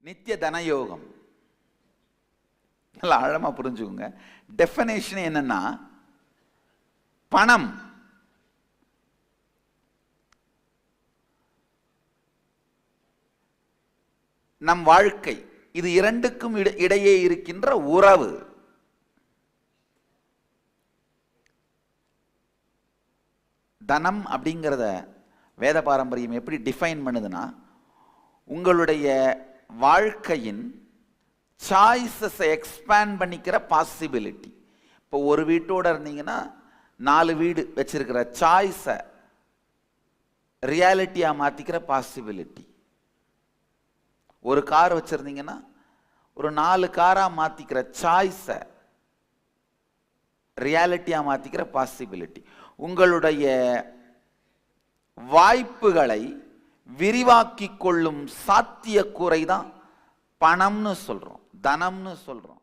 நித்திய தனயோகம் நல்லா ஆழமா புரிஞ்சுக்கோங்க. டெஃபினேஷன் என்னன்னா, பணம் நம் வாழ்க்கை, இது இரண்டுக்கும் இடையே இருக்கின்ற உறவு. தனம் அப்படிங்கிறத வேத பாரம்பரியம் எப்படி டிஃபைன் பண்ணுதுன்னா, உங்களுடைய வாழ்க்கையின் சாய்ஸஸை எக்ஸ்பேண்ட் பண்ணிக்கிற பாசிபிலிட்டி. இப்போ ஒரு வீட்டோட இருந்தீங்கன்னா 4 வீடு வச்சிருக்கிற சாய்ஸை ரியாலிட்டியாக மாற்றிக்கிற பாசிபிலிட்டி. ஒரு கார் வச்சுருந்தீங்கன்னா ஒரு 4 காராக மாற்றிக்கிற சாய்ஸை ரியாலிட்டியாக மாற்றிக்கிற பாசிபிலிட்டி. உங்களுடைய வாய்ப்புகளை விரிவாக்கி கொள்ளும் சாத்தியக்கூறை தான் பணம்னு சொல்கிறோம், தனம்னு சொல்கிறோம்.